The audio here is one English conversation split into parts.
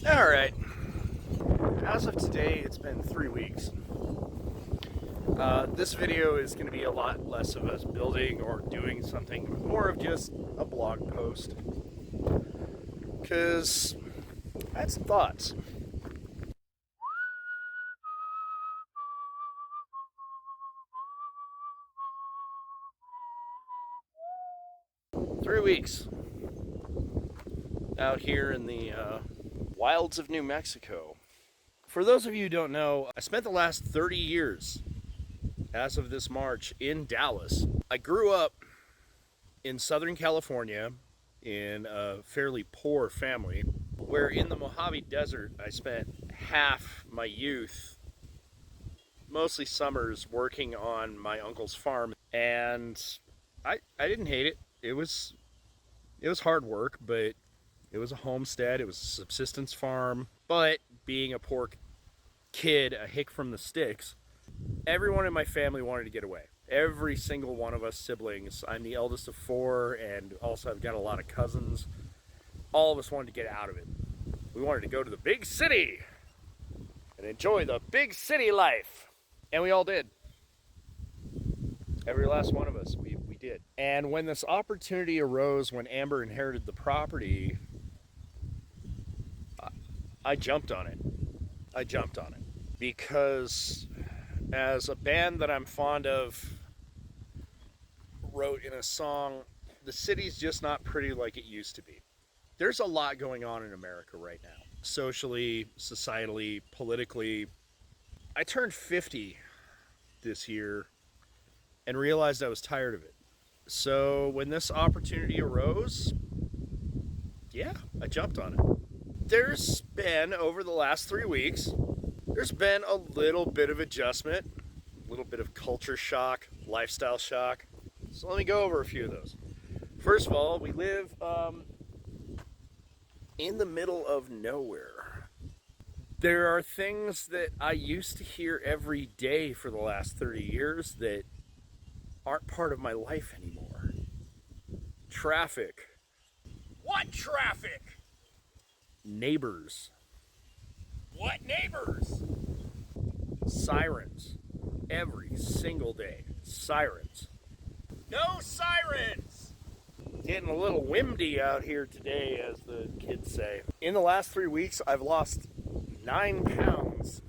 Alright, as of today, it's been 3 weeks. This video is going to be a lot less of us building or doing something, more of just a blog post. Because I had some thoughts. Three weeks out here in the wilds of New Mexico. For those of you who don't know, I spent the last 30 years, as of this March, in Dallas. I grew up in Southern California in a fairly poor family, where in the Mojave Desert I spent half my youth, mostly summers, working on my uncle's farm. And I didn't hate it. It was hard work, but it was a homestead. It was a subsistence farm. But being a poor kid, a hick from the sticks, everyone in my family wanted to get away. Every single one of us siblings. I'm the eldest of 4, and also I've got a lot of cousins. All of us wanted to get out of it. We wanted to go to the big city and enjoy the big city life. And we all did. Every last one of us, we did. And when this opportunity arose, when Amber inherited the property, I jumped on it. Because as a band that I'm fond of wrote in a song, the city's just not pretty like it used to be. There's a lot going on in America right now. Socially, societally, politically. I turned 50 this year and realized I was tired of it. So when this opportunity arose, yeah, I jumped on it. There's been, over the last 3 weeks, there's been a little bit of adjustment, a little bit of culture shock, lifestyle shock. So let me go over a few of those. First of all, we live in the middle of nowhere. There are things that I used to hear every day for the last 30 years that aren't part of my life anymore. Traffic. What traffic? Neighbors. What neighbors? Sirens. Every single day. Sirens. No sirens! Getting a little windy out here today, as the kids say. In the last 3 weeks, I've lost 9 pounds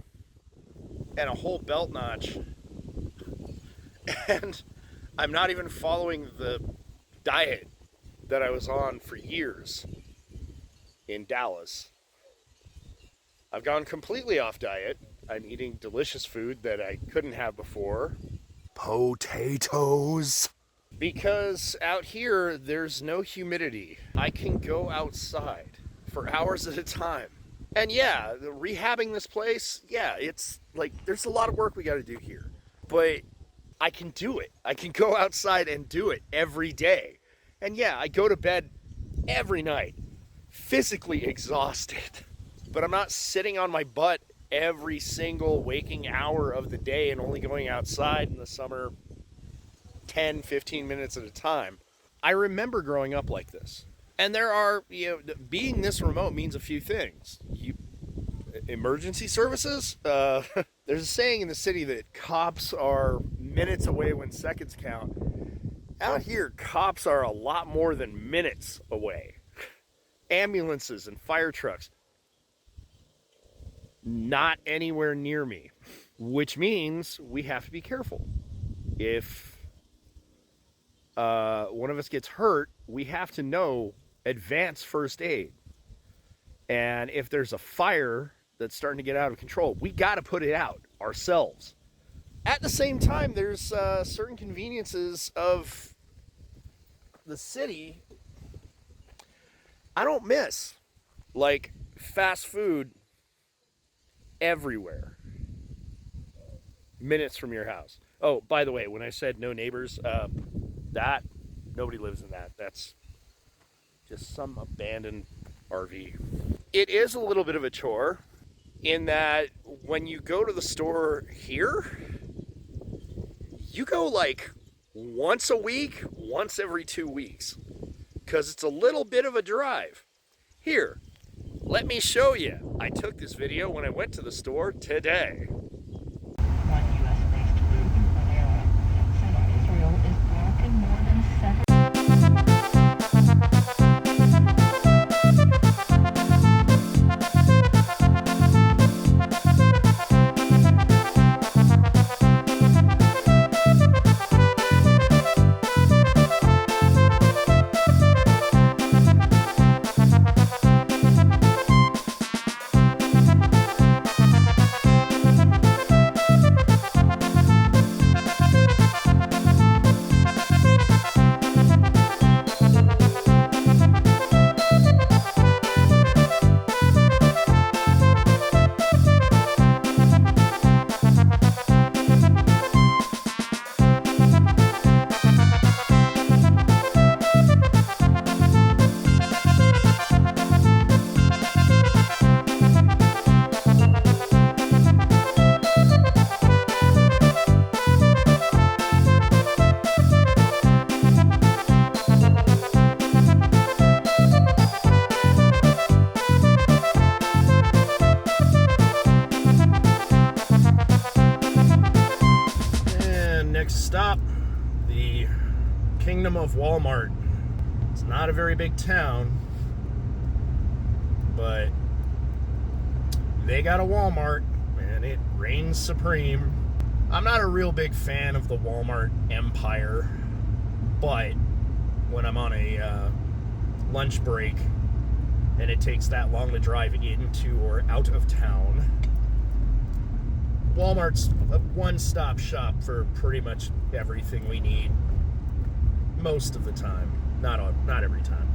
and a whole belt notch. And I'm not even following the diet that I was on for years in Dallas. I've gone completely off diet. I'm eating delicious food that I couldn't have before. Potatoes. Because out here, there's no humidity. I can go outside for hours at a time. And yeah, rehabbing this place, yeah, it's like, there's a lot of work we got to do here. But I can do it. I can go outside and do it every day. And yeah, I go to bed every night, physically exhausted. But I'm not sitting on my butt every single waking hour of the day and only going outside in the summer 10, 15 minutes at a time. I remember growing up like this. And there are, being this remote means a few things. Emergency services? There's a saying in the city that cops are minutes away when seconds count. Out here, cops are a lot more than minutes away. Ambulances and fire trucks, not anywhere near me, which means we have to be careful. If one of us gets hurt, we have to know advanced first aid. And if there's a fire that's starting to get out of control, we got to put it out ourselves. At the same time, there's certain conveniences of the city I don't miss, like fast food everywhere, minutes from your house. Oh, by the way, when I said no neighbors, that nobody lives in that. That's just some abandoned RV. It is a little bit of a chore in that when you go to the store here, you go like once a week, once every 2 weeks, because it's a little bit of a drive. Here, Let me show you. I took this video when I went to the store today. One U.S.-based group, Panera, said Israel is blocking more than 7. Next stop, the Kingdom of Walmart. It's not a very big town, but they got a Walmart and it reigns supreme. I'm not a real big fan of the Walmart empire, but when I'm on a lunch break and it takes that long to drive into or out of town, Walmart's a one-stop shop for pretty much everything we need most of the time. Not every time.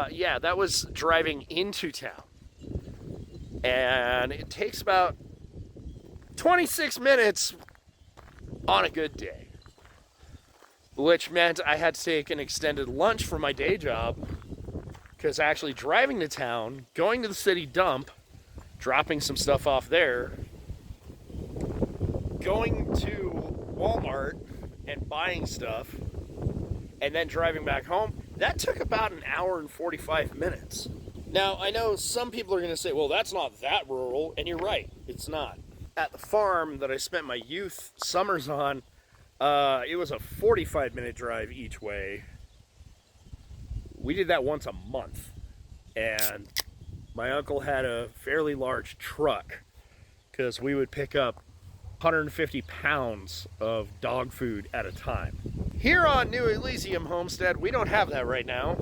Yeah, that was driving into town. And it takes about 26 minutes on a good day. Which meant I had to take an extended lunch for my day job, because actually driving to town, going to the city dump, dropping some stuff off there, going to Walmart and buying stuff, and then driving back home, that took about an hour and 45 minutes. Now, I know some people are going to say, well, that's not that rural, and you're right, it's not. At the farm that I spent my youth summers on, it was a 45-minute drive each way. We did that once a month. And my uncle had a fairly large truck, because we would pick up 150 pounds of dog food at a time. Here on New Elysium Homestead, we don't have that right now,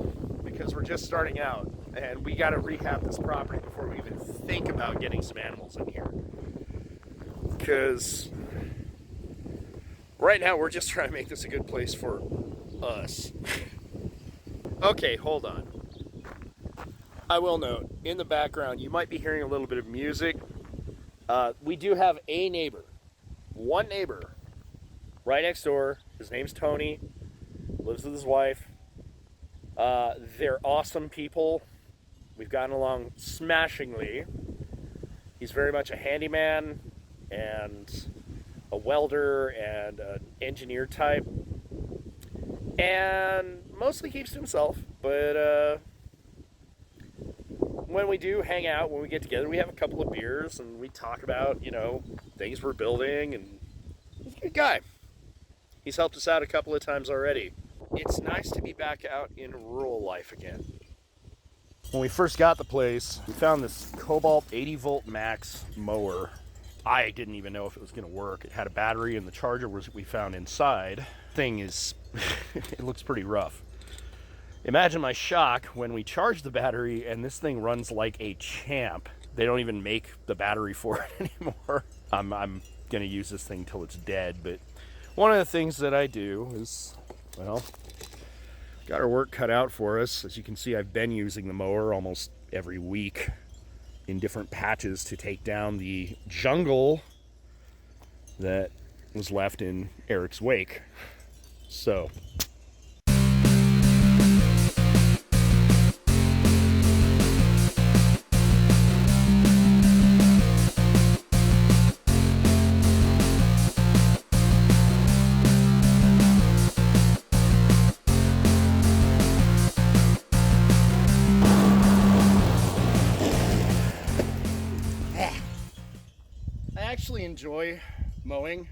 because we're just starting out. And we got to rehab this property before we even think about getting some animals in here. Because right now, we're just trying to make this a good place for us. Okay, hold on. I will note, in the background, you might be hearing a little bit of music. We do have a neighbor. One neighbor. Right next door. His name's Tony. Lives with his wife. They're awesome people. We've gotten along smashingly. He's very much a handyman and a welder and an engineer type, and mostly keeps to himself, but when we do hang out, when we get together, we have a couple of beers and we talk about, things we're building, and he's a good guy. He's helped us out a couple of times already. It's nice to be back out in rural life again. When we first got the place, we found this Cobalt 80 volt max mower. I didn't even know if it was going to work. It had a battery, and the charger we found inside. Thing is, it looks pretty rough. Imagine my shock when we charged the battery and this thing runs like a champ. They don't even make the battery for it anymore. I'm going to use this thing till it's dead, but one of the things that I do is, well, got our work cut out for us. As you can see, I've been using the mower almost every week in different patches to take down the jungle that was left in Eric's wake. So enjoy mowing.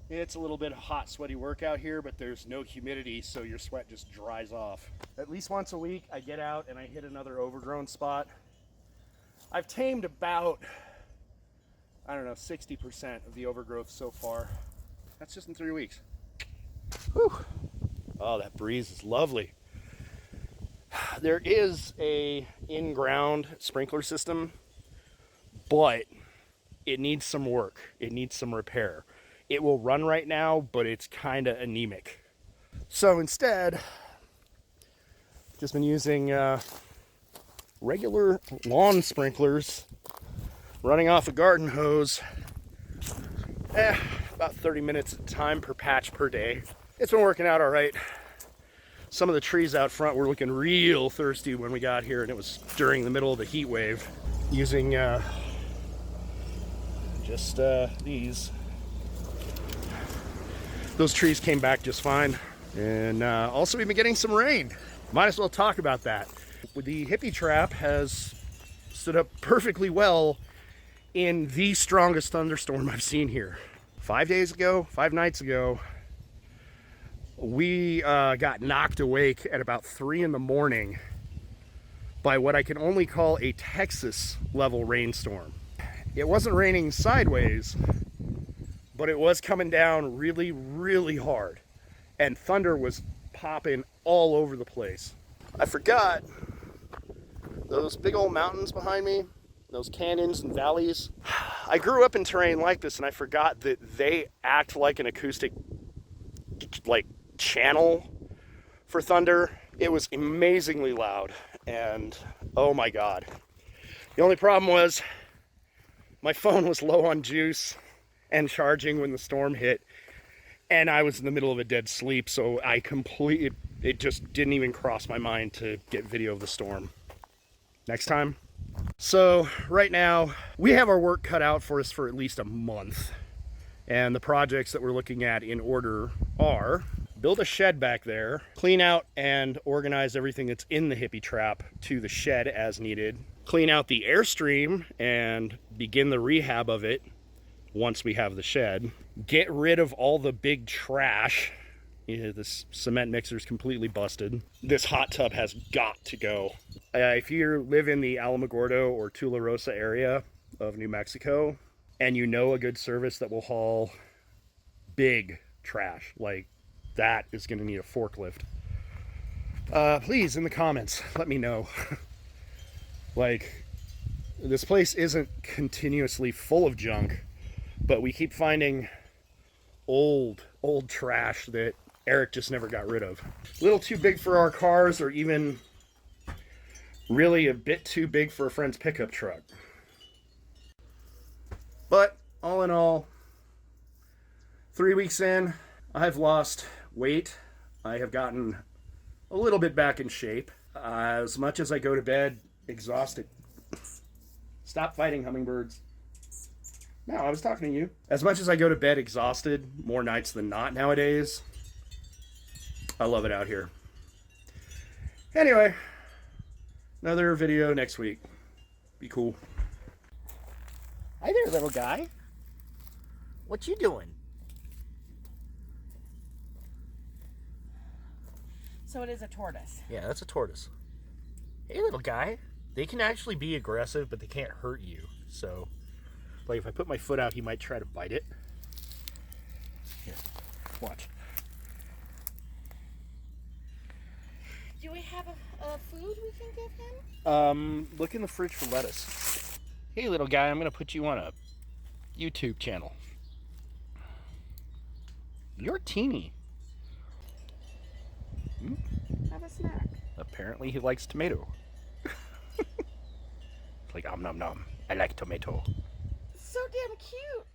It's a little bit hot, sweaty work out here, but there's no humidity, so your sweat just dries off. At least once a week, I get out and I hit another overgrown spot. I've tamed about, I don't know, 60% of the overgrowth so far. That's just in 3 weeks. Whew. Oh, that breeze is lovely. There is a in-ground sprinkler system, but it needs some work. It needs some repair. It will run right now, but it's kind of anemic. So instead, just been using regular lawn sprinklers running off a garden hose. About 30 minutes at a time per patch per day. It's been working out all right. Some of the trees out front were looking real thirsty when we got here, and it was during the middle of the heat wave. Using just these. Those trees came back just fine. And also we've been getting some rain. Might as well talk about that. The hippie trap has stood up perfectly well in the strongest thunderstorm I've seen here. 5 nights ago, we got knocked awake at about 3 in the morning by what I can only call a Texas level rainstorm. It wasn't raining sideways, but it was coming down really, really hard. And thunder was popping all over the place. I forgot those big old mountains behind me, those canyons and valleys. I grew up in terrain like this, and I forgot that they act like an acoustic channel for thunder. It was amazingly loud, and oh my god. The only problem was my phone was low on juice and charging when the storm hit, and I was in the middle of a dead sleep, so it just didn't even cross my mind to get video of the storm. Next time. So right now we have our work cut out for us for at least a month, and the projects that we're looking at in order are build a shed back there, clean out and organize everything that's in the hippie trap to the shed as needed, clean out the Airstream and begin the rehab of it once we have the shed, get rid of all the big trash. This cement mixer is completely busted. This hot tub has got to go. If you live in the Alamogordo or Tularosa area of New Mexico, and you know a good service that will haul big trash, like that is going to need a forklift, please, in the comments, let me know. Like, this place isn't continuously full of junk, but we keep finding old trash that Eric just never got rid of. A little too big for our cars, or even really a bit too big for a friend's pickup truck. But all in all, 3 weeks in, I've lost weight. I have gotten a little bit back in shape. As much as I go to bed exhausted. Stop fighting hummingbirds. No, I was talking to you. As much as I go to bed exhausted more nights than not nowadays, I love it out here. Anyway, another video next week. Be cool. Hi there, little guy. What you doing? So it is a tortoise. Yeah, that's a tortoise. Hey, little guy. They can actually be aggressive, but they can't hurt you. So, like, if I put my foot out, he might try to bite it. Here, watch. Do we have a food we can give him? Look in the fridge for lettuce. Hey, little guy, I'm gonna put you on a YouTube channel. You're teeny. Have a snack. Apparently he likes tomato. It's like, nom nom nom. I like tomato. So damn cute.